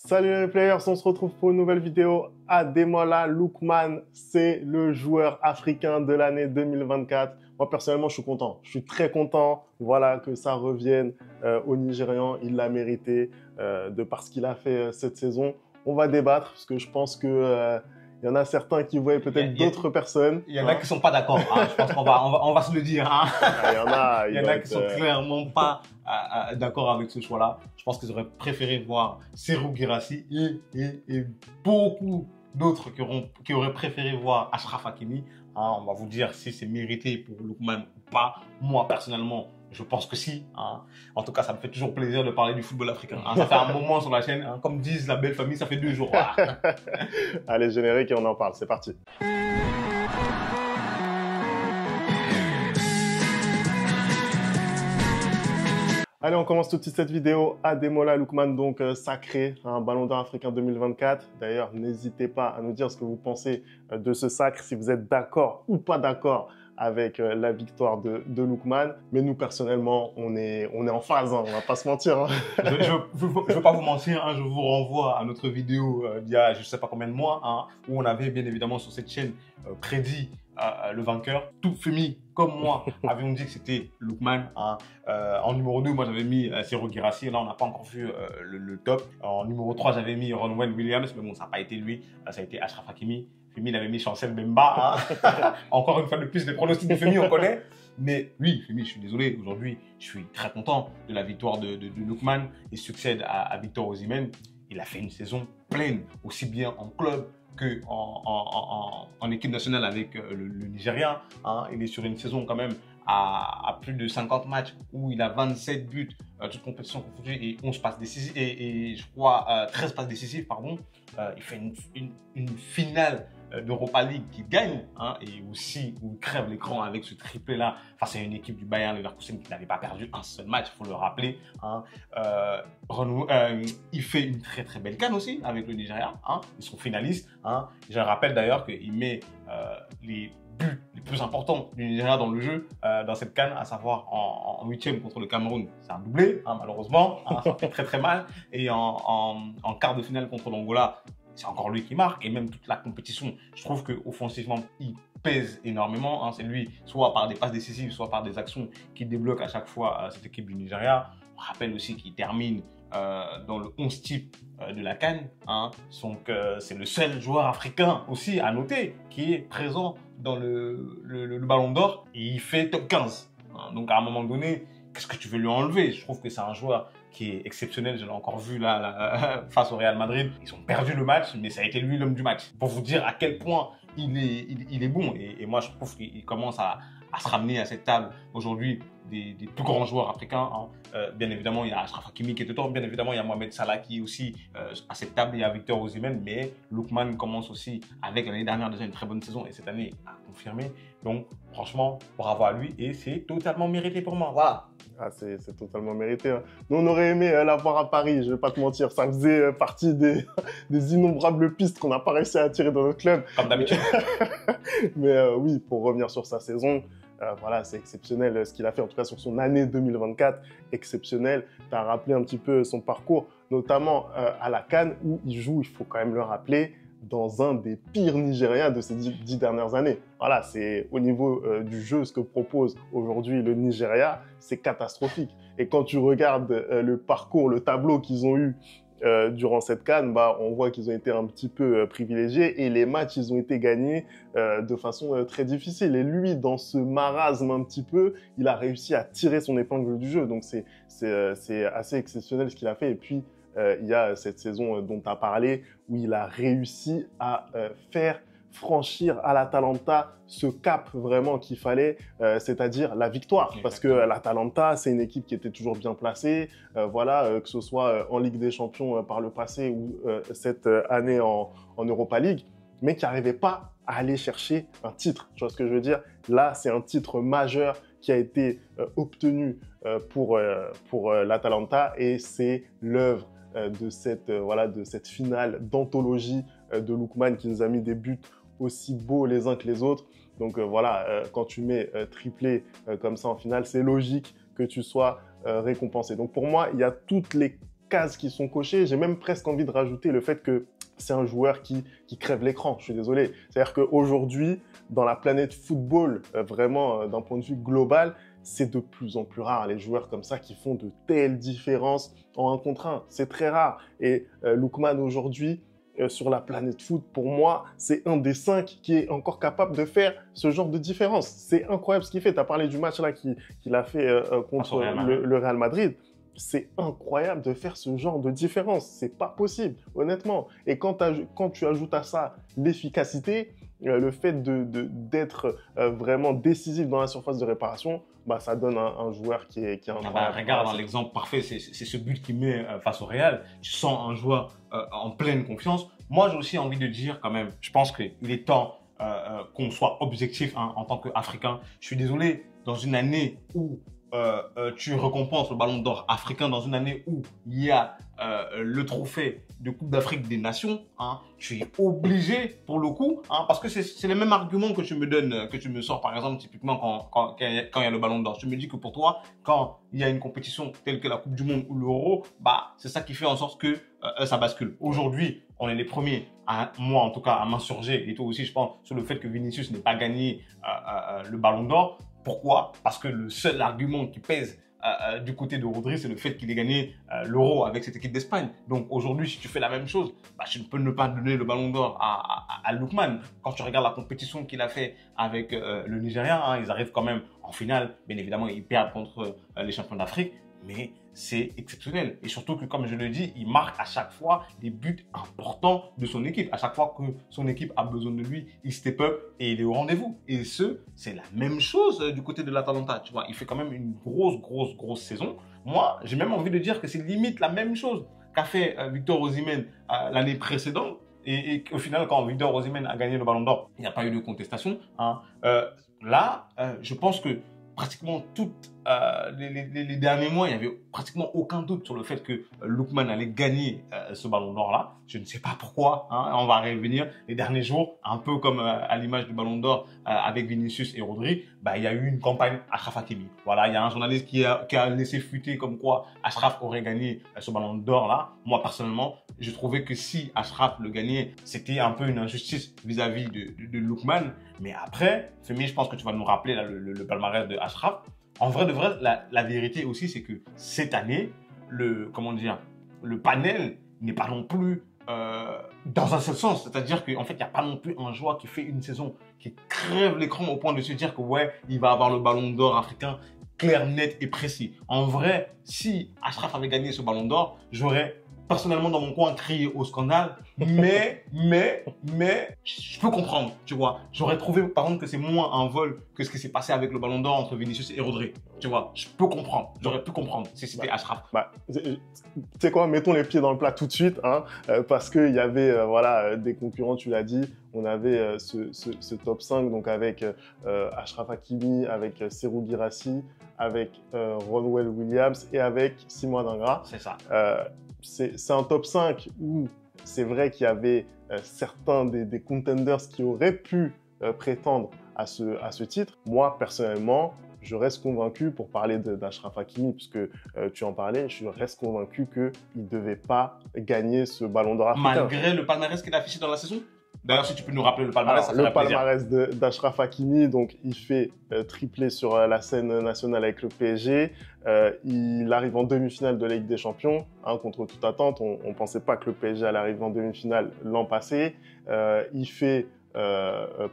Salut les players, on se retrouve pour une nouvelle vidéo. Ademola Lookman, c'est le joueur africain de l'année 2024. Moi personnellement, je suis content. Je suis très content, voilà, que ça revienne au Nigérian. Il l'a mérité de par ce qu'il a fait cette saison. On va débattre parce que je pense que il y en a certains qui voient peut-être d'autres personnes. Il y en a qui sont pas d'accord. Hein. Je pense qu'on va se le dire. Hein. Il y en a qui sont clairement pas d'accord avec ce choix-là. Je pense qu'ils auraient préféré voir Serhou Guirassy et beaucoup d'autres qui auraient préféré voir Achraf Hakimi. Hein, on va vous dire si c'est mérité pour Lookman ou pas. Moi, personnellement, je pense que si. Hein. En tout cas, ça me fait toujours plaisir de parler du football africain. Hein. Ça fait un moment sur la chaîne. Hein. Comme disent la belle famille, ça fait 2 jours. Voilà. Allez, générique et on en parle. C'est parti. Allez, on commence tout de suite cette vidéo. Ademola Lookman, donc sacré, un Ballon d'Or africain 2024. D'ailleurs, n'hésitez pas à nous dire ce que vous pensez de ce sacre, si vous êtes d'accord ou pas d'accord avec la victoire de Lookman. Mais nous, personnellement, on est en phase, hein, on va pas se mentir. Hein. Je veux pas vous mentir, hein, je vous renvoie à notre vidéo d'il y a je sais pas combien de mois, hein, où on avait bien évidemment sur cette chaîne prédit le vainqueur. Tout Femi, comme moi, avions dit que c'était Lookman. Hein. En numéro 2, moi j'avais mis Serhou Guirassy. Là, on n'a pas encore vu le top. En numéro 3, j'avais mis Ronwen Williams, mais bon, ça n'a pas été lui. Ça a été Achraf Hakimi. Femi, il avait mis Chancel Mbemba. Hein. Encore une fois de plus, les pronostics de Femi, on connaît. Mais oui, Femi, je suis désolé. Aujourd'hui, je suis très content de la victoire de Lookman. Il succède à Victor Osimhen. Il a fait une saison pleine, aussi bien en club qu'en équipe nationale avec le Nigeria. Hein. Il est sur une saison quand même à plus de 50 matchs où il a 27 buts, toutes compétitions confondues et 11 passes décisives et je crois 13 passes décisives, pardon. Il fait une finale d'Europa League qu'il gagne, hein, et aussi où il crève l'écran avec ce triplé-là face à une équipe du Bayern Leverkusen qui n'avait pas perdu un seul match, il faut le rappeler. Hein. Il fait une très très belle CAN aussi avec le Nigeria, hein. Ils sont finalistes. Hein. Je rappelle d'ailleurs qu'il met les buts les plus importants du Nigeria dans le jeu, dans cette CAN, à savoir en 8e contre le Cameroun. C'est un doublé, hein, malheureusement, hein, ça fait très très mal. Et en quart de finale contre l'Angola, c'est encore lui qui marque, et même toute la compétition, je trouve qu'offensivement, il pèse énormément. Hein. C'est lui, soit par des passes décisives, soit par des actions qui débloquent à chaque fois cette équipe du Nigeria. On rappelle aussi qu'il termine dans le 11 type de la CAN. Hein. Donc, c'est le seul joueur africain aussi à noter qui est présent dans le Ballon d'Or, et il fait top 15. Hein. Donc, à un moment donné, qu'est-ce que tu veux lui enlever? Je trouve que c'est un joueur qui est exceptionnel. Je l'ai encore vu là, face au Real Madrid. Ils ont perdu le match, mais ça a été lui l'homme du match. Pour vous dire à quel point il est bon. Et moi, je trouve qu'il commence à se ramener à cette table aujourd'hui des plus grands joueurs africains. Hein. Bien évidemment, il y a Achraf Hakimi qui est dedans. Bien évidemment, il y a Mohamed Salah qui est aussi à cette table. Il y a Victor Osimhen. Mais Lookman commence aussi avec l'année dernière déjà une très bonne saison. Et cette année a confirmé. Donc, franchement, bravo à lui. Et c'est totalement mérité pour moi. Voilà. Ah, c'est totalement mérité. Hein. Nous, on aurait aimé l'avoir à Paris, je vais pas te mentir. Ça faisait partie des innombrables pistes qu'on n'a pas réussi à attirer dans notre club. Comme d'habitude. Mais oui, pour revenir sur sa saison, voilà, c'est exceptionnel ce qu'il a fait, en tout cas sur son année 2024, exceptionnel. Tu as rappelé un petit peu son parcours, notamment à la CAN, où il joue, il faut quand même le rappeler, dans un des pires Nigériens de ces 10 dernières années. Voilà, c'est au niveau du jeu, ce que propose aujourd'hui le Nigeria, c'est catastrophique. Et quand tu regardes le parcours, le tableau qu'ils ont eu durant cette CAN, bah, on voit qu'ils ont été un petit peu privilégiés et les matchs, ils ont été gagnés de façon très difficile. Et lui, dans ce marasme un petit peu, il a réussi à tirer son épingle du jeu. Donc, c'est assez exceptionnel ce qu'il a fait. Et puis, il y a cette saison dont tu as parlé, où il a réussi à faire franchir à l'Atalanta ce cap vraiment qu'il fallait, c'est-à-dire la victoire. Exactement. Parce que l'Atalanta, c'est une équipe qui était toujours bien placée, voilà, que ce soit en Ligue des Champions par le passé ou cette année en Europa League, mais qui n'arrivait pas à aller chercher un titre. Tu vois ce que je veux dire? Là, c'est un titre majeur qui a été obtenu pour l'Atalanta, et c'est l'œuvre de cette finale d'anthologie de Lookman qui nous a mis des buts aussi beaux les uns que les autres. Donc voilà, quand tu mets triplé comme ça en finale, c'est logique que tu sois récompensé. Donc pour moi, il y a toutes les cases qui sont cochées. J'ai même presque envie de rajouter le fait que c'est un joueur qui crève l'écran, je suis désolé. C'est-à-dire qu'aujourd'hui, dans la planète football, vraiment d'un point de vue global, c'est de plus en plus rare les joueurs comme ça qui font de telles différences en 1 contre 1. C'est très rare. Et Lookman aujourd'hui, sur la planète foot, pour moi, c'est un des 5 qui est encore capable de faire ce genre de différence. C'est incroyable ce qu'il fait. Tu as parlé du match là qu'il a fait contre le Real Madrid. C'est incroyable de faire ce genre de différence. C'est pas possible, honnêtement. Et quand tu ajoutes à ça l'efficacité, le fait d'être vraiment décisif dans la surface de réparation, bah, ça donne un joueur qui est incroyable. Regarde, l'exemple parfait, c'est ce but qu'il met face au Real. Tu sens un joueur en pleine confiance. Moi, j'ai aussi envie de dire quand même, je pense qu'il est temps qu'on soit objectif en tant qu'Africain. Je suis désolé, dans une année où tu récompenses le ballon d'or africain, dans une année où il y a le trophée de Coupe d'Afrique des Nations, hein, tu es obligé pour le coup, hein, parce que c'est les mêmes arguments que tu me donnes, que tu me sors par exemple typiquement quand il y a le ballon d'or. Tu me dis que pour toi, quand il y a une compétition telle que la Coupe du Monde ou l'Euro, bah, c'est ça qui fait en sorte que ça bascule. Aujourd'hui, on est les premiers, moi en tout cas, à m'insurger, et toi aussi je pense, sur le fait que Vinicius n'ait pas gagné le ballon d'or. Pourquoi? Parce que le seul argument qui pèse du côté de Rodri, c'est le fait qu'il ait gagné l'Euro avec cette équipe d'Espagne. Donc aujourd'hui, si tu fais la même chose, bah, tu ne peux ne pas donner le ballon d'or à Lookman. Quand tu regardes la compétition qu'il a fait avec le Nigeria, hein, ils arrivent quand même en finale. Bien évidemment, ils perdent contre les champions d'Afrique, mais c'est exceptionnel. Et surtout que, comme je le dis, il marque à chaque fois des buts importants de son équipe. À chaque fois que son équipe a besoin de lui, il step up et il est au rendez-vous. Et c'est la même chose du côté de l'Atalanta. Tu vois, il fait quand même une grosse saison. Moi, j'ai même envie de dire que c'est limite la même chose qu'a fait Victor Osimhen l'année précédente. Et au final, quand Victor Osimhen a gagné le Ballon d'Or, il n'y a pas eu de contestation, hein. Là, je pense que pratiquement toutes les derniers mois, il n'y avait pratiquement aucun doute sur le fait que Lookman allait gagner ce ballon d'or là. Je ne sais pas pourquoi, hein, on va revenir les derniers jours, un peu comme à l'image du ballon d'or avec Vinicius et Rodri, bah, il y a eu une campagne Achraf Hakimi. Voilà, il y a un journaliste qui a laissé fuiter comme quoi Achraf aurait gagné ce ballon d'or là. Moi personnellement, je trouvais que si Achraf le gagnait, c'était un peu une injustice vis-à-vis de Lookman. Mais après, Femi, je pense que tu vas nous rappeler là, le palmarès de Achraf. En vrai de vrai, la vérité aussi, c'est que cette année, le panel n'est pas non plus dans un seul sens. C'est-à-dire qu'en fait, il n'y a pas non plus un joueur qui fait une saison qui crève l'écran au point de se dire que ouais, il va avoir le ballon d'or africain clair, net et précis. En vrai, si Achraf avait gagné ce ballon d'or, j'aurais personnellement dans mon coin crié au scandale, mais je peux comprendre, tu vois. J'aurais trouvé par contre que c'est moins un vol que ce qui s'est passé avec le ballon d'or entre Vinicius et Rodri, tu vois. Je peux comprendre, j'aurais pu comprendre si c'était Achraf. Tu sais quoi, mettons les pieds dans le plat tout de suite, hein, parce qu'il y avait voilà, des concurrents, tu l'as dit. On avait ce top 5 donc avec Achraf Hakimi, avec Serhou Guirassy, avec Ronwen Williams et avec Simon Adingra. C'est ça. C'est un top 5 où c'est vrai qu'il y avait certains des contenders qui auraient pu prétendre à ce titre. Moi, personnellement, je reste convaincu, pour parler d'Achraf Hakimi, puisque tu en parlais, je reste convaincu qu'il ne devait pas gagner ce ballon d'or africain. Malgré le palmarès qu'il a affiché dans la saison? D'ailleurs, si tu peux nous rappeler le palmarès, ça ferait plaisir. Le palmarès d'Achraf Hakimi, donc il fait triplé sur la scène nationale avec le PSG. Il arrive en demi-finale de la Ligue des Champions, hein, contre toute attente. On ne pensait pas que le PSG allait arriver en demi-finale l'an passé. Il fait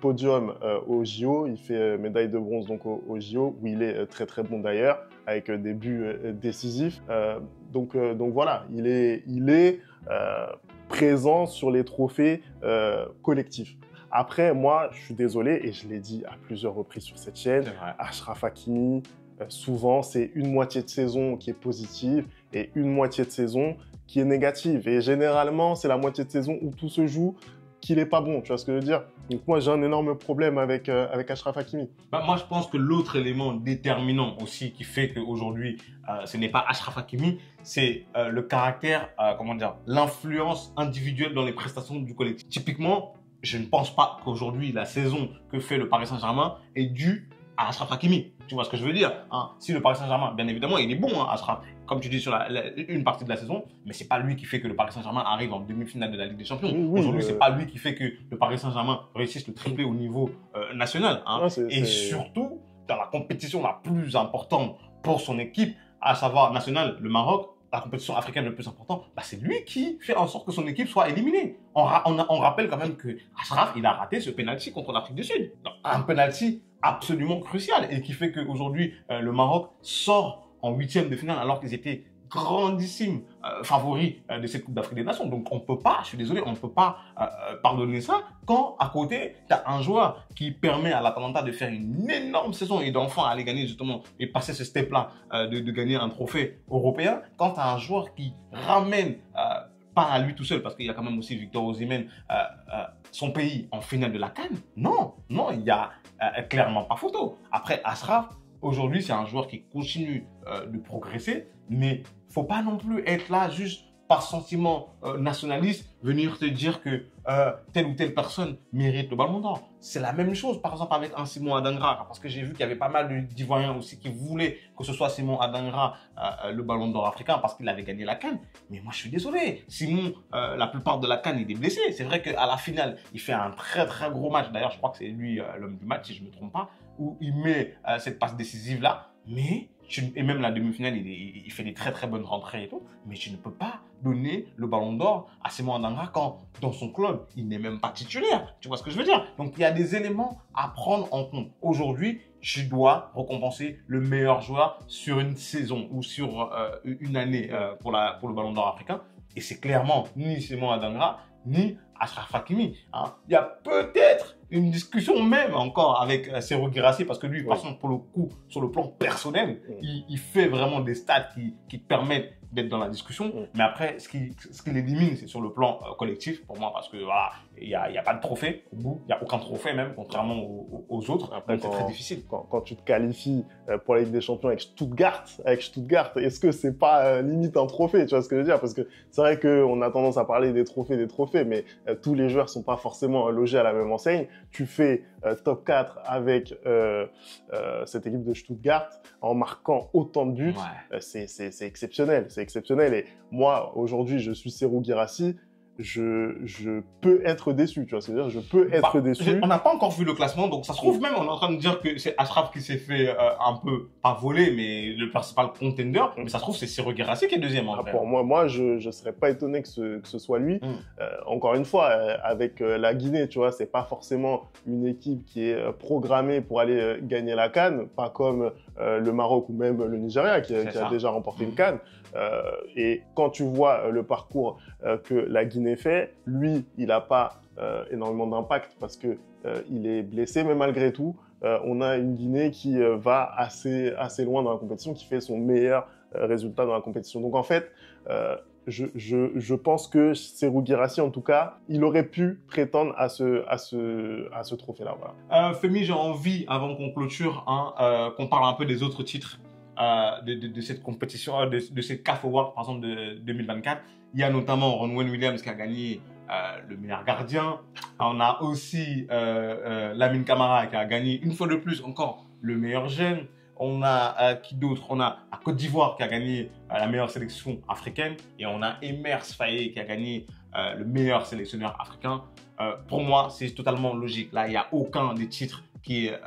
podium au JO, il fait médaille de bronze donc au JO, où il est très très bon d'ailleurs, avec des buts décisifs. Donc voilà, il est présent sur les trophées collectifs. Après, moi, je suis désolé, et je l'ai dit à plusieurs reprises sur cette chaîne, Achraf Hakimi, souvent, c'est une moitié de saison qui est positive et une moitié de saison qui est négative. Et généralement, c'est la moitié de saison où tout se joue qu'il n'est pas bon, tu vois ce que je veux dire? Donc moi, j'ai un énorme problème avec Achraf Hakimi. Bah, moi, je pense que l'autre élément déterminant aussi qui fait qu'aujourd'hui, ce n'est pas Achraf Hakimi, c'est le caractère, l'influence individuelle dans les prestations du collectif. Typiquement, je ne pense pas qu'aujourd'hui, la saison que fait le Paris Saint-Germain est due à Achraf Hakimi. Tu vois ce que je veux dire, hein? Si le Paris Saint-Germain, bien évidemment, il est bon, hein, Achraf, comme tu dis, sur une partie de la saison, mais c'est pas lui qui fait que le Paris Saint-Germain arrive en demi-finale de la Ligue des Champions. Oui, aujourd'hui, c'est pas lui qui fait que le Paris Saint-Germain réussisse le triplé au niveau national. Hein? Et surtout, dans la compétition la plus importante pour son équipe, à savoir nationale, le Maroc, la compétition africaine le plus importante, bah c'est lui qui fait en sorte que son équipe soit éliminée. On rappelle quand même que Achraf, il a raté ce penalty contre l'Afrique du Sud. Donc, un penalty absolument crucial et qui fait qu'aujourd'hui, le Maroc sort en huitième de finale alors qu'ils étaient grandissime favori de cette Coupe d'Afrique des Nations. Donc on peut pas, je suis désolé, on ne peut pas pardonner ça quand à côté, tu as un joueur qui permet à l'Atalanta de faire une énorme saison et d'enfin aller gagner justement et passer ce step-là de gagner un trophée européen. Quand tu as un joueur qui ramène, pas à lui tout seul, parce qu'il y a quand même aussi Victor Osimhen, son pays en finale de la CAN. Non, il y a clairement pas photo. Après, Achraf, aujourd'hui, c'est un joueur qui continue de progresser, mais faut pas non plus être là juste par sentiment nationaliste, venir te dire que telle ou telle personne mérite le ballon d'or. C'est la même chose, par exemple, avec un Simon Adingra, parce que j'ai vu qu'il y avait pas mal d'Ivoiriens aussi qui voulaient que ce soit Simon Adingra le ballon d'or africain parce qu'il avait gagné la CAN. Mais moi, je suis désolé. Simon, la plupart de la CAN, il est blessé. C'est vrai qu'à la finale, il fait un très, très gros match. D'ailleurs, je crois que c'est lui l'homme du match, si je ne me trompe pas, où il met cette passe décisive-là. Mais, et même la demi-finale, il fait des très très bonnes rentrées et tout. Mais tu ne peux pas donner le ballon d'or à Simon Adingra quand, dans son club, il n'est même pas titulaire. Tu vois ce que je veux dire? Donc, il y a des éléments à prendre en compte. Aujourd'hui, tu dois récompenser le meilleur joueur sur une saison ou sur une année pour le ballon d'or africain. Et c'est clairement ni Simon Adingra, ni Achraf Hakimi. Hein. Il y a peut-être une discussion même encore avec Serhou Guirassy parce que lui, par contre, pour le coup, sur le plan personnel, il fait vraiment des stats qui permettent d'être dans la discussion. Mais après, ce qui l'élimine, c'est sur le plan collectif pour moi parce que voilà, il y a pas de trophée au bout, il y a aucun trophée même, contrairement aux autres. Après, c'est très difficile. Quand tu te qualifies pour la Ligue des Champions avec Stuttgart, est-ce que c'est pas limite un trophée? Tu vois ce que je veux dire? Parce que c'est vrai qu'on a tendance à parler des trophées, mais tous les joueurs sont pas forcément logés à la même enseigne. Tu fais top 4 avec cette équipe de Stuttgart en marquant autant de buts, c'est exceptionnel. C'est exceptionnel. Et moi, aujourd'hui, je suis Serhou Guirassy. Je peux être déçu, tu vois ce que je veux dire? Je peux être déçu. On n'a pas encore vu le classement, donc ça se trouve même, on est en train de dire que c'est Achraf qui s'est fait un peu, pas voler, mais le principal contender, mais ça se trouve c'est Serhou Guirassy qui est deuxième en vrai. Pour moi, je serais pas étonné que ce soit lui. Encore une fois, avec la Guinée, tu vois, c'est pas forcément une équipe qui est programmée pour aller gagner la CAN, pas comme le Maroc ou même le Nigeria qui a déjà remporté une CAN. Et quand tu vois le parcours que la Guinée fait, lui, il n'a pas énormément d'impact parce que il est blessé, mais malgré tout, on a une Guinée qui va assez loin dans la compétition, qui fait son meilleur résultat dans la compétition. Donc en fait, je pense que Serhou Guirassy, en tout cas, il aurait pu prétendre à ce trophée-là. Voilà. Femi, j'ai envie, avant qu'on clôture, qu'on parle un peu des autres titres de cette compétition, de cette CAF Award, par exemple, de 2024. Il y a notamment Ronwen Williams qui a gagné le meilleur gardien. On a aussi Lamine Camara qui a gagné une fois de plus encore le meilleur jeune. On a qui d'autre? On a la Côte d'Ivoire qui a gagné la meilleure sélection africaine. Et on a Emers Faé qui a gagné le meilleur sélectionneur africain. Pour moi, c'est totalement logique. Là, il n'y a aucun des titres qui est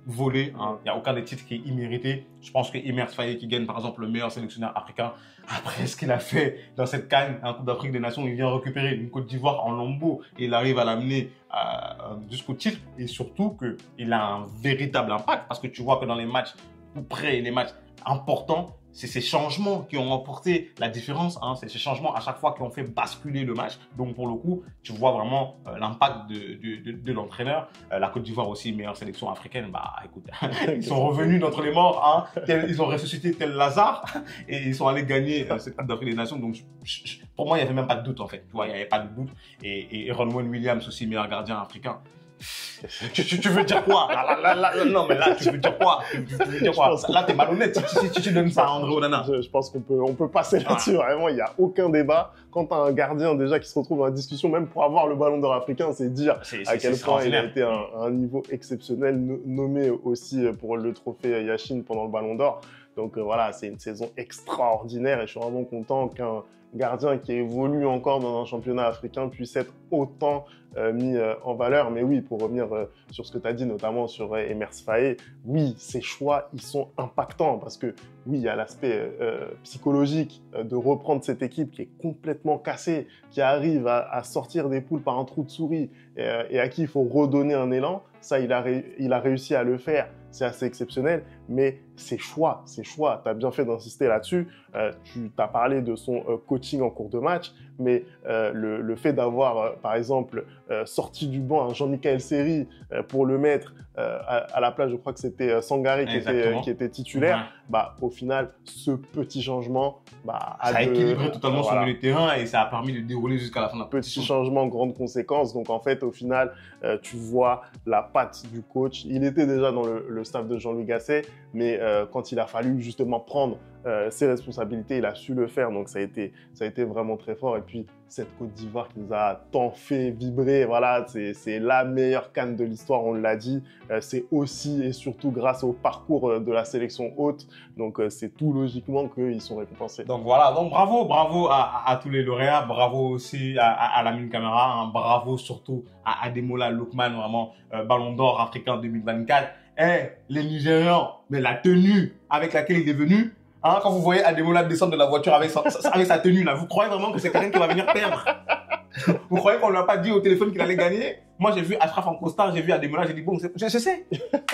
volé. Hein. Il n'y a aucun des titres qui est immérité. Je pense que Emers Faé qui gagne par exemple le meilleur sélectionneur africain, après ce qu'il a fait dans cette CAN, en Coupe d'Afrique des Nations, il vient récupérer une Côte d'Ivoire en lambeaux et il arrive à l'amener jusqu'au titre. Et surtout qu'il a un véritable impact parce que tu vois que dans les matchs tout près, les matchs importants, c'est ces changements qui ont emporté la différence. Hein. C'est ces changements à chaque fois qui ont fait basculer le match. Donc pour le coup, tu vois vraiment l'impact de l'entraîneur. La Côte d'Ivoire aussi, meilleure sélection africaine. Bah écoute, ils sont revenus d'entre les morts. Hein. Ils ont ressuscité tel Lazare et ils sont allés gagner cette Coupe d'Afrique des Nations. Donc pour moi, il n'y avait même pas de doute en fait. Tu vois, il n'y avait pas de doute. Et Ronwen Williams aussi, meilleur gardien africain. Tu veux dire quoi? Non, mais là, tu veux dire quoi? Tu veux dire quoi? Là, t'es malhonnête si tu donnes ça à André Onana. Je pense qu'on peut passer là-dessus. Vraiment, il n'y a aucun débat. Quand tu as un gardien déjà qui se retrouve dans la discussion, même pour avoir le ballon d'or africain, c'est dire à quel point il a été à un niveau exceptionnel, nommé aussi pour le trophée Yashin pendant le ballon d'or. Donc voilà, c'est une saison extraordinaire et je suis vraiment content qu'un gardien qui évolue encore dans un championnat africain puisse être autant mis en valeur. Mais oui, pour revenir sur ce que tu as dit, notamment sur Emers Faé, oui, ces choix, ils sont impactants parce que oui, il y a l'aspect psychologique de reprendre cette équipe qui est complètement cassée, qui arrive à sortir des poules par un trou de souris et à qui il faut redonner un élan. Ça, il a réussi à le faire. C'est assez exceptionnel, mais ses choix, tu as bien fait d'insister là-dessus. Tu t'as parlé de son coaching en cours de match, mais le fait d'avoir, par exemple, sorti du banc un Jean-Michel Seri pour le mettre à la place, je crois que c'était Sangaré qui était titulaire, bah, au final, ce petit changement ça a équilibré totalement son milieu de terrain et ça a permis de dérouler jusqu'à la fin de la compétition. Petit changement, grande conséquence. Donc en fait, au final, tu vois la patte du coach. Il était déjà dans le staff de Jean-Louis Gasset, mais quand il a fallu justement prendre ses responsabilités, il a su le faire. Donc ça a été vraiment très fort. Et puis cette Côte d'Ivoire qui nous a tant fait vibrer, voilà, c'est la meilleure CAN de l'histoire, on l'a dit. C'est aussi et surtout grâce au parcours de la sélection haute. Donc c'est tout logiquement qu'ils sont récompensés. Donc voilà, donc bravo à tous les lauréats, bravo aussi à Lamine Camara, hein, bravo surtout à Ademola Lookman, vraiment Ballon d'Or africain 2024. Les Nigérians, mais la tenue avec laquelle il est venu, hein, quand vous voyez Ademola descendre de la voiture avec sa tenue là, vous croyez vraiment que c'est quelqu'un qui va venir perdre? Vous croyez qu'on ne lui a pas dit au téléphone qu'il allait gagner? Moi, j'ai vu Achraf en costard, j'ai vu Ademola, j'ai dit bon, je sais.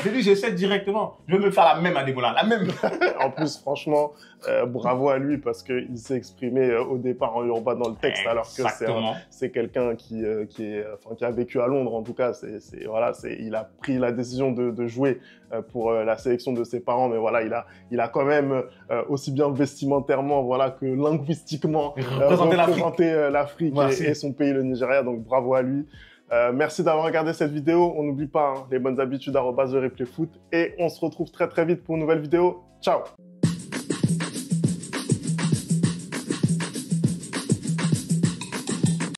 J'ai dit, je sais directement. Je vais me faire la même Ademola, la même. En plus, franchement, bravo à lui parce qu'il s'est exprimé au départ en Yoruba dans le texte, alors que c'est quelqu'un qui a vécu à Londres, en tout cas. Il a pris la décision de jouer pour la sélection de ses parents, mais voilà, il a quand même aussi bien vestimentairement, voilà, que linguistiquement représenté l'Afrique et son pays, le Nigeria. Donc bravo à lui. Merci d'avoir regardé cette vidéo. On n'oublie pas les bonnes habitudes @thereplayfoot et on se retrouve très très vite pour une nouvelle vidéo. Ciao.